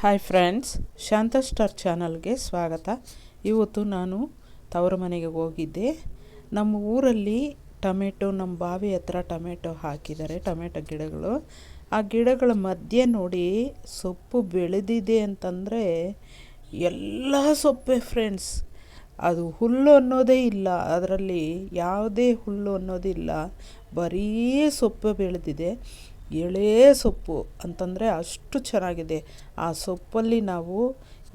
Hi friends, ಶಾಂತ star ಚಾನಲ್ಗೆ ಸ್ವಾಗತ. ಇವತ್ತು ನಾನು ತವರು ಮನೆಗೆ ಹೋಗಿದ್ದೆ. ನಮ್ಮ ಊರಲ್ಲಿ ಟೊಮೆಟೊ, ನಮ್ಮ ಬಾವಿ ಹತ್ರ ಟೊಮೆಟೊ ಹಾಕಿದ್ದಾರೆ, ಟೊಮೆಟೊ ಗಿಡಗಳು. ಆ ಗಿಡಗಳ ಮಧ್ಯೆ ನೋಡಿ ಸೊಪ್ಪು ಬೆಳೆದಿದೆ ಅಂತಂದರೆ ಎಲ್ಲ ಸೊಪ್ಪೆ ಫ್ರೆಂಡ್ಸ್. ಅದು ಹುಲ್ಲು ಅನ್ನೋದೇ ಇಲ್ಲ, ಅದರಲ್ಲಿ ಯಾವುದೇ ಹುಲ್ಲು ಅನ್ನೋದಿಲ್ಲ, ಬರೀ ಸೊಪ್ಪು ಬೆಳೆದಿದೆ. ಎಳೆ ಸೊಪ್ಪು ಅಂತಂದರೆ ಅಷ್ಟು ಚೆನ್ನಾಗಿದೆ. ಆ ಸೊಪ್ಪಲ್ಲಿ ನಾವು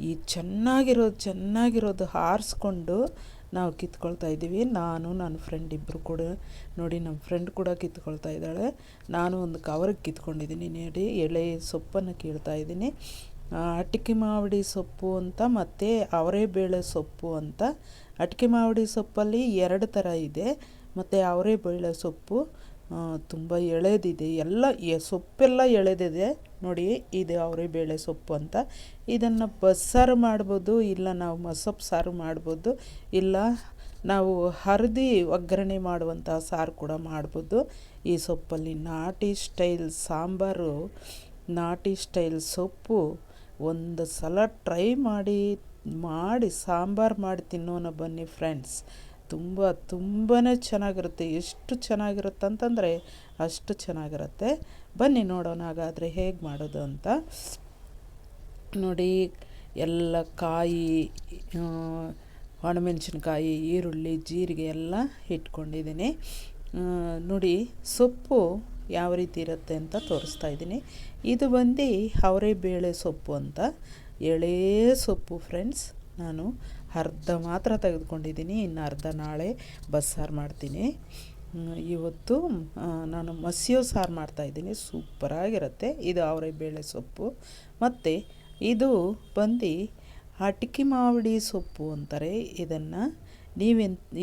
ಈ ಚೆನ್ನಾಗಿರೋದು ಆರಿಸ್ಕೊಂಡು ನಾವು ಕಿತ್ಕೊಳ್ತಾ ಇದ್ದೀವಿ. ನಾನು ನನ್ನ ಫ್ರೆಂಡ್ ಇಬ್ಬರು ಕೂಡ ನೋಡಿ, ನಮ್ಮ ಫ್ರೆಂಡ್ ಕೂಡ ಕಿತ್ಕೊಳ್ತಾ ಇದ್ದಾಳೆ. ನಾನು ಒಂದು ಕವರಿಗೆ ಕಿತ್ಕೊಂಡಿದ್ದೀನಿ ನೋಡಿ, ಎಳೆ ಸೊಪ್ಪನ್ನು ಕೀಳ್ತಾ ಇದ್ದೀನಿ. ಅಟ್ಟಿಕೆ ಮಾವಿಡಿ ಸೊಪ್ಪು ಅಂತ ಮತ್ತು ಅವರೆಬೇಳೆ ಸೊಪ್ಪು ಅಂತ. ಅಟ್ಟಿಕೆ ಮಾವಿಡಿ ಸೊಪ್ಪಲ್ಲಿ ಎರಡು ಥರ ಇದೆ, ಮತ್ತು ಅವರೆಬೇಳೆ ಸೊಪ್ಪು ತುಂಬ ಎಳೆದಿದೆ. ಸೊಪ್ಪೆಲ್ಲ ಎಳೆದಿದೆ ನೋಡಿ. ಇದು ಅವರೆಬೇಳೆ ಸೊಪ್ಪು ಅಂತ. ಇದನ್ನು ಬಸ್ಸಾರು ಮಾಡ್ಬೋದು, ಇಲ್ಲ ನಾವು ಮಸೊಪ್ಪು ಸಾರು ಮಾಡ್ಬೋದು, ಇಲ್ಲ ನಾವು ಹರಿದು ಒಗ್ಗರಣೆ ಮಾಡುವಂಥ ಸಾರು ಕೂಡ ಮಾಡ್ಬೋದು. ಈ ಸೊಪ್ಪಲ್ಲಿ ನಾಟಿ ಸ್ಟೈಲ್ ಸಾಂಬಾರು, ನಾಟಿ ಸ್ಟೈಲ್ ಸೊಪ್ಪು ಒಂದು ಸಲ ಟ್ರೈ ಮಾಡಿ ಸಾಂಬಾರು ಮಾಡಿ ತಿನ್ನೋಣ ಬನ್ನಿ ಫ್ರೆಂಡ್ಸ್. ತುಂಬಾ ಚೆನ್ನಾಗಿರುತ್ತೆ. ಎಷ್ಟು ಚೆನ್ನಾಗಿರುತ್ತೆ ಅಂತಂದರೆ ಅಷ್ಟು ಚೆನ್ನಾಗಿರುತ್ತೆ. ಬನ್ನಿ ನೋಡೋಣ ಹಾಗಾದರೆ ಹೇಗೆ ಮಾಡೋದು ಅಂತ. ನೋಡಿ, ಎಲ್ಲ ಕಾಯಿ, ಒಣಮೆಣಸಿನ್ಕಾಯಿ, ಈರುಳ್ಳಿ, ಜೀರಿಗೆ ಎಲ್ಲ ಇಟ್ಕೊಂಡಿದ್ದೀನಿ. ನೋಡಿ, ಸೊಪ್ಪು ಯಾವ ರೀತಿ ಇರುತ್ತೆ ಅಂತ ತೋರಿಸ್ತಾ ಇದ್ದೀನಿ. ಇದು ಬಂದು ಅವರೆಬೇಳೆ ಸೊಪ್ಪು ಅಂತ, ಎಳೆ ಸೊಪ್ಪು ಫ್ರೆಂಡ್ಸ್. ನಾನು ಅರ್ಧ ಮಾತ್ರ ತೆಗೆದುಕೊಂಡಿದ್ದೀನಿ, ಇನ್ನು ಅರ್ಧ ನಾಳೆ ಬಸ್ಸಾರು ಮಾಡ್ತೀನಿ. ಇವತ್ತು ನಾನು ಮಸಿಯೋ ಸಾರು ಮಾಡ್ತಾಯಿದ್ದೀನಿ, ಸೂಪರಾಗಿರುತ್ತೆ. ಇದು ಅವರೆಬೇಳೆ ಸೊಪ್ಪು. ಮತ್ತು ಇದು ಬಂದು ಅಟ್ಟಿಕೆ ಮಾವಿಡಿ ಸೊಪ್ಪು ಅಂತಾರೆ. ಇದನ್ನು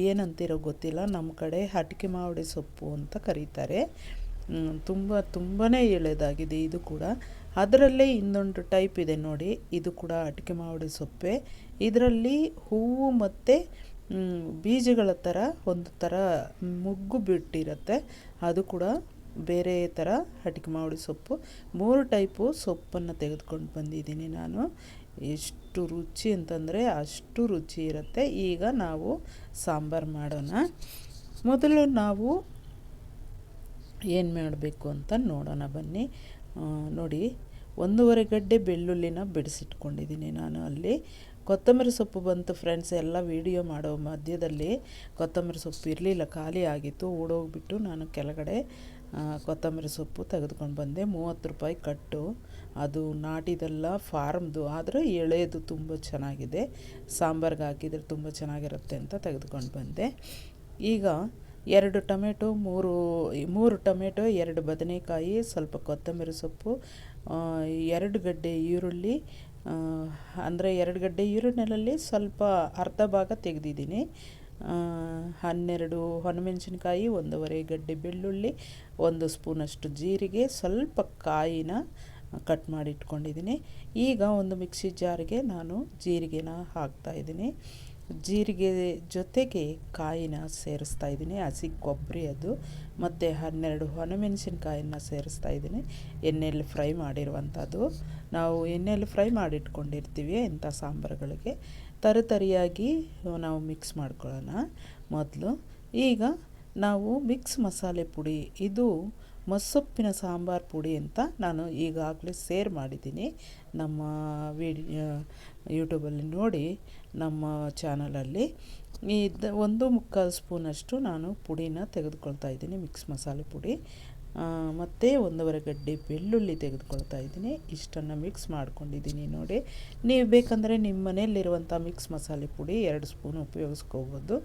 ಏನಂತೀರೋ ಗೊತ್ತಿಲ್ಲ, ನಮ್ಮ ಕಡೆ ಅಟ್ಟಿಕೆ ಮಾವಿಡಿ ಸೊಪ್ಪು ಅಂತ ಕರೀತಾರೆ. ತುಂಬಾ ಎಳೆದಾಗಿದೆ ಇದು ಕೂಡ. ಅದರಲ್ಲೇ ಇನ್ನೊಂದು ಟೈಪ್ ಇದೆ ನೋಡಿ, ಇದು ಕೂಡ ಅಟ್ಟಿಕೆ ಮಾವಿಡಿ ಸೊಪ್ಪೆ. ಇದರಲ್ಲಿ ಹೂವು ಮತ್ತು ಬೀಜಗಳ ಥರ ಒಂದು ಥರ ಮುಗ್ಗು ಬಿಟ್ಟಿರುತ್ತೆ, ಅದು ಕೂಡ ಬೇರೆ ಥರ ಅಟ್ಟಿಕೆ ಮಾವಿಡಿ ಸೊಪ್ಪು. 3 ಟೈಪು ಸೊಪ್ಪನ್ನು ತೆಗೆದುಕೊಂಡು ಬಂದಿದ್ದೀನಿ ನಾನು. ಎಷ್ಟು ರುಚಿ ಅಂತಂದರೆ ಅಷ್ಟು ರುಚಿ ಇರುತ್ತೆ. ಈಗ ನಾವು ಸಾಂಬಾರು ಮಾಡೋಣ. ಮೊದಲು ನಾವು ಏನು ಮಾಡಬೇಕು ಅಂತ ನೋಡೋಣ ಬನ್ನಿ. ನೋಡಿ, 1.5 ಗಡ್ಡೆ ಬೆಳ್ಳುಳ್ಳಿನ ಬಿಡಿಸಿಟ್ಕೊಂಡಿದ್ದೀನಿ ನಾನು. ಅಲ್ಲಿ ಕೊತ್ತಂಬರಿ ಸೊಪ್ಪು ಬಂತು ಫ್ರೆಂಡ್ಸ್. ಎಲ್ಲ ವೀಡಿಯೋ ಮಾಡೋ ಮಧ್ಯದಲ್ಲಿ ಕೊತ್ತಂಬರಿ ಸೊಪ್ಪು ಇರಲಿಲ್ಲ, ಖಾಲಿ ಆಗಿತ್ತು. ಓಡೋಗ್ಬಿಟ್ಟು ನಾನು ಕೆಳಗಡೆ ಕೊತ್ತಂಬರಿ ಸೊಪ್ಪು ತೆಗೆದುಕೊಂಡು ಬಂದೆ. 30 ರೂಪಾಯಿ ಕಟ್ಟು. ಅದು ನಾಟಿದೆಲ್ಲ, ಫಾರ್ಮ್ದು, ಆದರೆ ಎಳೆದು ತುಂಬ ಚೆನ್ನಾಗಿದೆ. ಸಾಂಬಾರ್ಗೆ ಹಾಕಿದರೆ ತುಂಬ ಚೆನ್ನಾಗಿರುತ್ತೆ ಅಂತ ತೆಗೆದುಕೊಂಡು ಬಂದೆ. ಈಗ 2 ಟೊಮೆಟೊ, 3 ಟೊಮೆಟೊ, 2 ಬದನೆಕಾಯಿ, ಸ್ವಲ್ಪ ಕೊತ್ತಂಬರಿ ಸೊಪ್ಪು, 2 ಗಡ್ಡೆ ಈರುಳ್ಳಿ, ಅಂದರೆ 2 ಗಡ್ಡೆ ಈರುಳ್ಳಿನಲ್ಲಿ ಸ್ವಲ್ಪ ಅರ್ಧ ಭಾಗ ತೆಗೆದಿದ್ದೀನಿ. 12 ಒಣಮೆಣಸಿನ್ಕಾಯಿ, 1.5 ಗಡ್ಡೆ ಬೆಳ್ಳುಳ್ಳಿ, 1 ಸ್ಪೂನಷ್ಟು ಜೀರಿಗೆ, ಸ್ವಲ್ಪ ಕಾಯಿನ ಕಟ್ ಮಾಡಿ ಇಟ್ಕೊಂಡಿದ್ದೀನಿ. ಈಗ ಒಂದು ಮಿಕ್ಸಿ ಜಾರಿಗೆ ನಾನು ಜೀರಿಗೆನ ಹಾಕ್ತಾಯಿದ್ದೀನಿ. ಜೀರಿಗೆ ಜೊತೆಗೆ ಕಾಯಿನ ಸೇರಿಸ್ತಾ ಇದ್ದೀನಿ, ಹಸಿ ಕೊಬ್ಬರಿ ಅದು, ಮತ್ತು 12 ಒಣಮೆಣಸಿನ್ಕಾಯನ್ನು ಸೇರಿಸ್ತಾ ಇದ್ದೀನಿ. ಎಣ್ಣೆಯಲ್ಲಿ ಫ್ರೈ ಮಾಡಿರುವಂಥದ್ದು. ನಾವು ಎಣ್ಣೆಯಲ್ಲಿ ಫ್ರೈ ಮಾಡಿಟ್ಕೊಂಡಿರ್ತೀವಿ ಇಂಥ ಸಾಂಬಾರುಗಳಿಗೆ. ತರಿಯಾಗಿ ನಾವು ಮಿಕ್ಸ್ ಮಾಡ್ಕೊಳ್ಳೋಣ ಮೊದಲು. ಈಗ ನಾವು ಮಿಕ್ಸ್ ಮಸಾಲೆ ಪುಡಿ, ಇದು ಮಸೊಪ್ಪಿನ ಸಾಂಬಾರು ಪುಡಿ ಅಂತ ನಾನು ಈಗಾಗಲೇ ಶೇರ್ ಮಾಡಿದ್ದೀನಿ ನಮ್ಮ ಯೂಟ್ಯೂಬಲ್ಲಿ ನೋಡಿ, ನಮ್ಮ ಚಾನಲಲ್ಲಿ. 1/4 ಸ್ಪೂನಷ್ಟು ನಾನು ಪುಡಿನ ತೆಗೆದುಕೊಳ್ತಾ ಇದ್ದೀನಿ, ಮಿಕ್ಸ್ ಮಸಾಲೆ ಪುಡಿ. ಮತ್ತು 1.5 ಗಡ್ಡೆ ಬೆಳ್ಳುಳ್ಳಿ ತೆಗೆದುಕೊಳ್ತಾ ಇದ್ದೀನಿ. ಇಷ್ಟನ್ನು ಮಿಕ್ಸ್ ಮಾಡ್ಕೊಂಡಿದ್ದೀನಿ ನೋಡಿ. ನೀವು ಬೇಕಂದರೆ ನಿಮ್ಮ ಮನೆಯಲ್ಲಿರುವಂಥ ಮಿಕ್ಸ್ ಮಸಾಲೆ ಪುಡಿ 2 ಸ್ಪೂನ್ ಉಪಯೋಗಿಸ್ಕೋಬೋದು.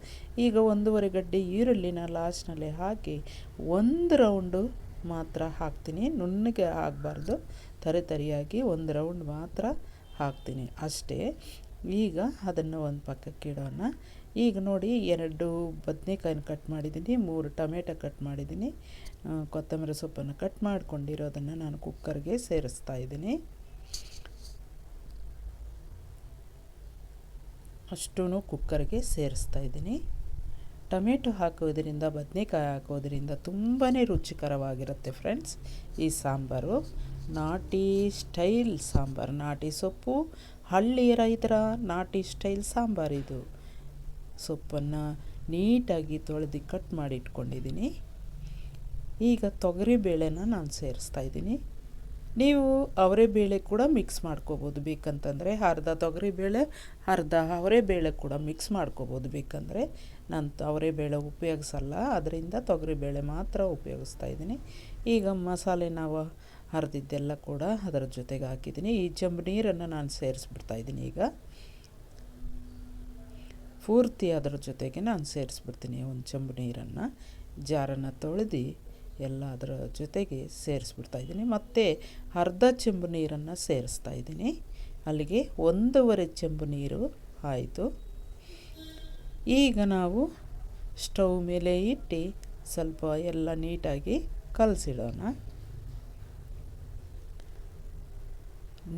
ಈಗ 1.5 ಗಡ್ಡೆ ಈರುಳ್ಳಿನ ಲಾಸ್ಟ್ನಲ್ಲಿ ಹಾಕಿ 1 ರೌಂಡು ಮಾತ್ರ ಹಾಕ್ತೀನಿ. ನುಣ್ಣಗೆ ಆಗಬಾರ್ದು, ತರಿಯಾಗಿ 1 ರೌಂಡ್ ಮಾತ್ರ ಹಾಕ್ತೀನಿ ಅಷ್ಟೇ. ಈಗ ಅದನ್ನು ಒಂದು ಪಕ್ಕಕ್ಕೆ ಇಡೋಣ. ಈಗ ನೋಡಿ, 2 ಬದನೆಕಾಯಿನ ಕಟ್ ಮಾಡಿದ್ದೀನಿ, 3 ಟೊಮೆಟೊ ಕಟ್ ಮಾಡಿದ್ದೀನಿ, ಕೊತ್ತಂಬರಿ ಸೊಪ್ಪನ್ನು ಕಟ್ ಮಾಡ್ಕೊಂಡಿರೋದನ್ನು ನಾನು ಕುಕ್ಕರ್ಗೆ ಸೇರಿಸ್ತಾ ಇದ್ದೀನಿ. ಅಷ್ಟೂ ಕುಕ್ಕರ್ಗೆ ಸೇರಿಸ್ತಾ ಇದ್ದೀನಿ. ಟೊಮೆಟೊ ಹಾಕೋದ್ರಿಂದ ಬದನೆಕಾಯಿ ಹಾಕೋದ್ರಿಂದ ತುಂಬಾ ರುಚಿಕರವಾಗಿರುತ್ತೆ ಫ್ರೆಂಡ್ಸ್. ಈ ಸಾಂಬಾರು ನಾಟಿ ಸ್ಟೈಲ್ ಸಾಂಬಾರು, ನಾಟಿ ಸೊಪ್ಪು, ಹಳ್ಳಿಯ ರೈತರ ನಾಟಿ ಸ್ಟೈಲ್ ಸಾಂಬಾರಿದು. ಸೊಪ್ಪನ್ನು ನೀಟಾಗಿ ತೊಳೆದು ಕಟ್ ಮಾಡಿ ಇಟ್ಕೊಂಡಿದ್ದೀನಿ. ಈಗ ತೊಗರಿಬೇಳೆನ ನಾನು ಸೇರಿಸ್ತಾ ಇದ್ದೀನಿ. ನೀವು ಅವರೆಬೇಳೆ ಕೂಡ ಮಿಕ್ಸ್ ಮಾಡ್ಕೋಬೋದು ಬೇಕಂತಂದರೆ, ಅರ್ಧ ತೊಗರಿಬೇಳೆ ಅರ್ಧ ಅವರೆಬೇಳೆ ಕೂಡ ಮಿಕ್ಸ್ ಮಾಡ್ಕೋಬೋದು ಬೇಕಂದರೆ. ನಾನು ಅವರೆಬೇಳೆ ಉಪಯೋಗಿಸಲ್ಲ, ಅದರಿಂದ ತೊಗರಿಬೇಳೆ ಮಾತ್ರ ಉಪಯೋಗಿಸ್ತಾ ಇದ್ದೀನಿ. ಈಗ ಮಸಾಲೆ ನಾವು ಅರ್ದಿದ್ದೆಲ್ಲ ಕೂಡ ಅದರ ಜೊತೆಗೆ ಹಾಕಿದ್ದೀನಿ. ಈ ಚೆಂಬು ನೀರನ್ನು ನಾನು ಸೇರಿಸ್ಬಿಡ್ತಾಯಿದ್ದೀನಿ. ಈಗ ಪೂರ್ತಿ ಅದರ ಜೊತೆಗೆ ನಾನು ಸೇರಿಸ್ಬಿಡ್ತೀನಿ. ಒಂದು ಚೆಂಬು ನೀರನ್ನು ಜಾರನ್ನು ತೊಳೆದು ಎಲ್ಲ ಅದರ ಜೊತೆಗೆ ಸೇರಿಸ್ಬಿಡ್ತಾಯಿದ್ದೀನಿ. ಮತ್ತು ಅರ್ಧ ಚೆಂಬು ನೀರನ್ನು ಸೇರಿಸ್ತಾಯಿದ್ದೀನಿ. ಅಲ್ಲಿಗೆ 1.5 ಚೆಂಬು ನೀರು ಆಯಿತು. ಈಗ ನಾವು ಸ್ಟವ್ ಮೇಲೆ ಇಟ್ಟು ಸ್ವಲ್ಪ ಎಲ್ಲ ನೀಟಾಗಿ ಕಲಸಿಡೋಣ.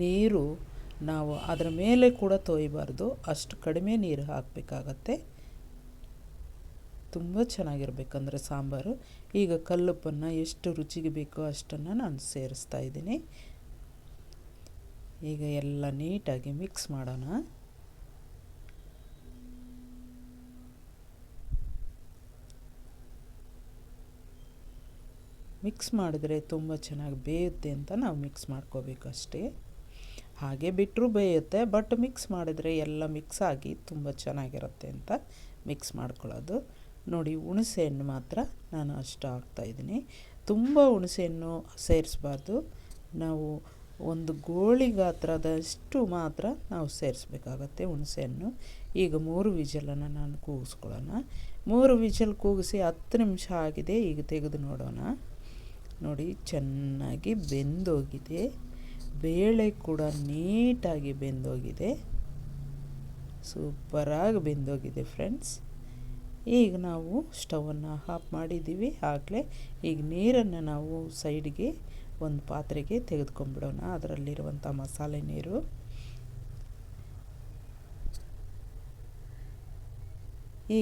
ನೀರು ನಾವು ಅದರ ಮೇಲೆ ಕೂಡ ತೋಯಬಾರ್ದು, ಅಷ್ಟು ಕಡಿಮೆ ನೀರು ಹಾಕಬೇಕಾಗತ್ತೆ. ತುಂಬ ಚೆನ್ನಾಗಿರ್ಬೇಕಂದ್ರೆ ಸಾಂಬಾರು. ಈಗ ಕಲ್ಲುಪ್ಪನ್ನು ಎಷ್ಟು ರುಚಿಗೆ ಬೇಕೋ ಅಷ್ಟನ್ನು ನಾನು ಸೇರಿಸ್ತಾ ಇದ್ದೀನಿ. ಈಗ ಎಲ್ಲ ನೀಟಾಗಿ ಮಿಕ್ಸ್ ಮಾಡೋಣ. ಮಿಕ್ಸ್ ಮಾಡಿದ್ರೆ ತುಂಬ ಚೆನ್ನಾಗಿ ಬೇಯುತ್ತೆ ಅಂತ ನಾವು ಮಿಕ್ಸ್ ಮಾಡ್ಕೋಬೇಕು ಅಷ್ಟೇ. ಹಾಗೆ ಬಿಟ್ಟರೂ ಬೇಯುತ್ತೆ, ಬಟ್ ಮಿಕ್ಸ್ ಮಾಡಿದ್ರೆ ಎಲ್ಲ ಮಿಕ್ಸ್ ಆಗಿ ತುಂಬ ಚೆನ್ನಾಗಿರುತ್ತೆ ಅಂತ ಮಿಕ್ಸ್ ಮಾಡ್ಕೊಳ್ಳೋದು. ನೋಡಿ, ಹುಣಸೆಹಣ್ಣು ಮಾತ್ರ ನಾನು ಅಷ್ಟು ಹಾಕ್ತಾಯಿದ್ದೀನಿ. ತುಂಬ ಹುಣಸೆಹಣ್ಣು ಸೇರಿಸಬಾರ್ದು. ನಾವು ಒಂದು ಗೋಳಿ ಗಾತ್ರದಷ್ಟು ಮಾತ್ರ ನಾವು ಸೇರಿಸ್ಬೇಕಾಗತ್ತೆ ಹುಣಸೆಹಣ್ಣು. ಈಗ 3 ವಿಜಲನ್ನು ನಾನು ಕೂಗಿಸ್ಕೊಳ್ಳೋಣ. 3 ವಿಜಲ್ ಕೂಗಿಸಿ 10 ನಿಮಿಷ ಆಗಿದೆ. ಈಗ ತೆಗೆದು ನೋಡೋಣ. ನೋಡಿ, ಚೆನ್ನಾಗಿ ಬೆಂದೋಗಿದೆ. ಬೇಳೆ ಕೂಡ ನೀಟಾಗಿ ಬೆಂದೋಗಿದೆ. ಸೂಪರಾಗಿ ಬೆಂದೋಗಿದೆ ಫ್ರೆಂಡ್ಸ್. ಈಗ ನಾವು ಸ್ಟವನ್ನು ಆಫ್ ಮಾಡಿದ್ದೀವಿ ಆಗಲೇ. ಈಗ ನೀರನ್ನು ನಾವು ಸೈಡ್ಗೆ ಒಂದು ಪಾತ್ರೆಗೆ ತೆಗೆದುಕೊಂಡ್ಬಿಡೋಣ. ಅದರಲ್ಲಿರುವಂಥ ಮಸಾಲೆ ನೀರು.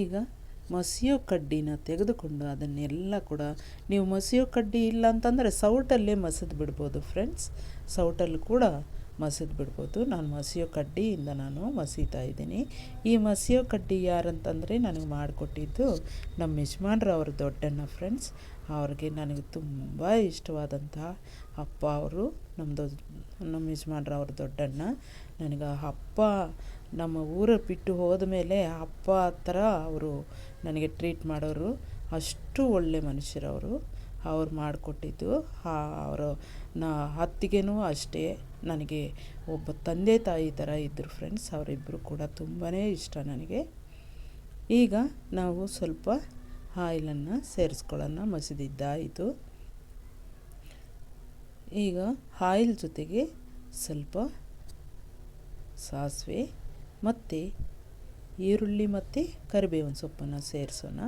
ಈಗ ಮಸಿಯೋ ಕಡ್ಡಿನ ತೆಗೆದುಕೊಂಡು ಅದನ್ನೆಲ್ಲ ಕೂಡ, ನೀವು ಮಸಿಯೋ ಕಡ್ಡಿ ಇಲ್ಲ ಅಂತಂದರೆ ಸೌಟಲ್ಲೇ ಮಸದು ಬಿಡ್ಬೋದು ಫ್ರೆಂಡ್ಸ್. ಸೌಟಲ್ಲಿ ಕೂಡ ಮಸದು ಬಿಡ್ಬೋದು. ನಾನು ಮಸಿಯೋ ಕಡ್ಡಿಯಿಂದ ನಾನು ಮಸೀತಾ ಇದ್ದೀನಿ. ಈ ಮಸಿಯೋ ಕಡ್ಡಿ ಯಾರಂತಂದರೆ ನನಗೆ ಮಾಡಿಕೊಟ್ಟಿದ್ದು ನಮ್ಮ ಯಜಮಾನ್ರು, ಅವ್ರ ದೊಡ್ಡಣ್ಣ ಫ್ರೆಂಡ್ಸ್. ಅವ್ರಿಗೆ ನನಗೆ ತುಂಬ ಇಷ್ಟವಾದಂತಹ ಅಪ್ಪ ಅವರು. ನಮ್ಮ ಯಜಮಾನ್ರು ಅವ್ರ ದೊಡ್ಡಣ್ಣ. ನನಗೆ ಅಪ್ಪ ನಮ್ಮ ಊರ ಬಿಟ್ಟು ಹೋದ ಮೇಲೆ ಅಪ್ಪ ಥರ ಅವರು ನನಗೆ ಟ್ರೀಟ್ ಮಾಡೋರು. ಅಷ್ಟು ಒಳ್ಳೆ ಮನುಷ್ಯರವರು. ಅವ್ರು ಮಾಡಿಕೊಟ್ಟಿದ್ದು ಅವರು ಅತ್ತಿಗೆನೂ ಅಷ್ಟೇ ನನಗೆ ಒಬ್ಬ ತಂದೆ ತಾಯಿ ಥರ ಇದ್ದರು ಫ್ರೆಂಡ್ಸ್. ಅವರಿಬ್ಬರು ಕೂಡ ತುಂಬಾ ಇಷ್ಟ ನನಗೆ. ಈಗ ನಾವು ಸ್ವಲ್ಪ ಆಯಿಲನ್ನು ಸೇರಿಸ್ಕೊಳ್ಳೋಣ. ಮಸಿದಿದ್ದಾಯಿತು. ಈಗ ಆಯಿಲ್ ಜೊತೆಗೆ ಸ್ವಲ್ಪ ಸಾಸಿವೆ ಮತ್ತು ಈರುಳ್ಳಿ ಮತ್ತು ಕರಿಬೇವಿನ ಸೊಪ್ಪನ್ನು ಸೇರಿಸೋಣ.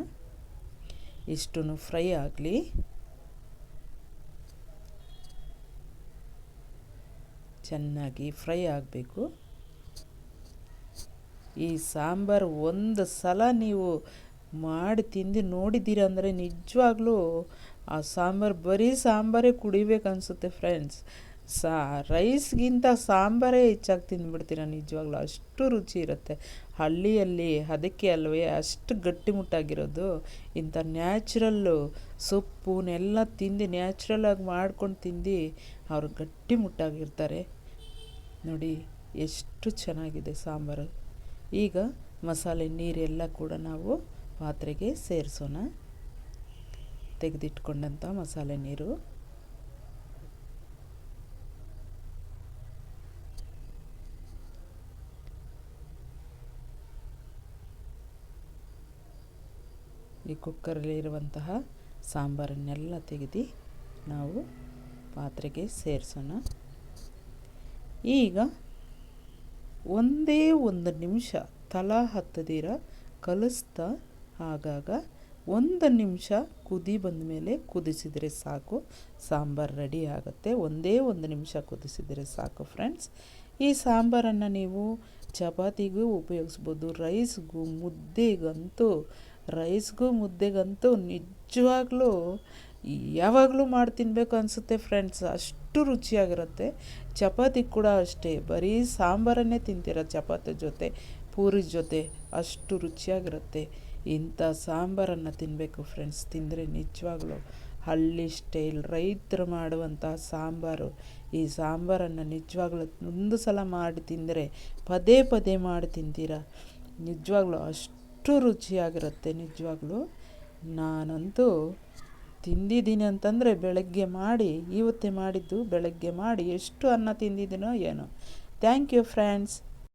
ಇಷ್ಟನ್ನು ಫ್ರೈ ಆಗಲಿ. ಚೆನ್ನಾಗಿ ಫ್ರೈ ಆಗಬೇಕು. ಈ ಸಾಂಬಾರು ಒಂದು ಸಲ ನೀವು ಮಾಡಿ ತಿಂದು ನೋಡಿದ್ದೀರ ಅಂದರೆ ನಿಜವಾಗ್ಲೂ ಆ ಸಾಂಬಾರು ಬರೀ ಸಾಂಬಾರೇ ಕುಡಿಬೇಕು ಅನಿಸುತ್ತೆ ಫ್ರೆಂಡ್ಸ್. ರೈಸ್ಗಿಂತ ಸಾಂಬಾರೇ ಹೆಚ್ಚಾಗಿ ತಿಂದುಬಿಡ್ತೀರ ನಿಜವಾಗ್ಲೂ, ಅಷ್ಟು ರುಚಿ ಇರುತ್ತೆ. ಹಳ್ಳಿಯಲ್ಲಿ ಅದಕ್ಕೆ ಅಲ್ವೇ ಅಷ್ಟು ಗಟ್ಟಿಮುಟ್ಟಾಗಿರೋದು. ಇಂಥ ನ್ಯಾಚುರಲ್ಲು ಸೊಪ್ಪುನೆಲ್ಲ ತಿಂದು ನ್ಯಾಚುರಲಾಗಿ ಮಾಡ್ಕೊಂಡು ತಿಂದು ಅವರು ಗಟ್ಟಿಮುಟ್ಟಾಗಿರ್ತಾರೆ. ನೋಡಿ ಎಷ್ಟು ಚೆನ್ನಾಗಿದೆ ಸಾಂಬಾರು. ಈಗ ಮಸಾಲೆ ನೀರೆಲ್ಲ ಕೂಡ ನಾವು ಪಾತ್ರೆಗೆ ಸೇರಿಸೋಣ. ತೆಗೆದಿಟ್ಕೊಂಡಂಥ ಮಸಾಲೆ ನೀರು. ಈ ಕುಕ್ಕರಲ್ಲಿರುವಂತಹ ಸಾಂಬಾರನ್ನೆಲ್ಲ ತೆಗೆದು ನಾವು ಪಾತ್ರೆಗೆ ಸೇರಿಸೋಣ. ಈಗ ಒಂದೇ 1 ನಿಮಿಷ ತಳ ಹತ್ತದಿರ ಕಲಿಸ್ತಾ ಆಗಾಗ 1 ನಿಮಿಷ ಕುದಿ ಬಂದ ಮೇಲೆ ಕುದಿಸಿದರೆ ಸಾಕು, ಸಾಂಬಾರು ರೆಡಿ ಆಗುತ್ತೆ. ಒಂದೇ 1 ನಿಮಿಷ ಕುದಿಸಿದರೆ ಸಾಕು ಫ್ರೆಂಡ್ಸ್. ಈ ಸಾಂಬಾರನ್ನು ನೀವು ಚಪಾತಿಗೂ ಉಪಯೋಗಿಸ್ಬೋದು, ರೈಸ್ಗೂ, ಮುದ್ದೆಗಂತೂ ರೈಸ್ಗೂ ಮುದ್ದೆಗಂತೂ ನಿಜವಾಗ್ಲೂ ಯಾವಾಗಲೂ ಮಾಡಿ ತಿನ್ನಬೇಕು ಅನಿಸುತ್ತೆ ಫ್ರೆಂಡ್ಸ್, ಅಷ್ಟು ರುಚಿಯಾಗಿರುತ್ತೆ. ಚಪಾತಿ ಕೂಡ ಅಷ್ಟೇ, ಬರೀ ಸಾಂಬಾರನ್ನೇ ತಿಂತೀರ ಚಪಾತಿ ಜೊತೆ, ಪೂರಿ ಜೊತೆ, ಅಷ್ಟು ರುಚಿಯಾಗಿರುತ್ತೆ. ಇಂಥ ಸಾಂಬಾರನ್ನು ತಿನ್ನಬೇಕು ಫ್ರೆಂಡ್ಸ್, ತಿಂದರೆ ನಿಜವಾಗ್ಲೂ ಹಳ್ಳಿ ಸ್ಟೈಲ್ ರೈತರು ಮಾಡುವಂತಹ ಸಾಂಬಾರು. ಈ ಸಾಂಬಾರನ್ನು ನಿಜವಾಗ್ಲೂ ಒಂದು ಸಲ ಮಾಡಿ ತಿಂದರೆ ಪದೇ ಪದೇ ಮಾಡಿ ತಿಂತೀರ. ನಿಜವಾಗ್ಲೂ ಅಷ್ಟು ರುಚಿಯಾಗಿರುತ್ತೆ. ನಿಜವಾಗ್ಲೂ ನಾನಂತೂ ತಿಂದಿದ್ದೀನಿ ಅಂತಂದರೆ ಬೆಳಗ್ಗೆ ಮಾಡಿ, ಇವತ್ತೇ ಮಾಡಿದ್ದು ಬೆಳಗ್ಗೆ ಮಾಡಿ ಎಷ್ಟು ಅನ್ನ ತಿಂದಿದ್ದೀನೋ ಏನೋ. Thank you friends.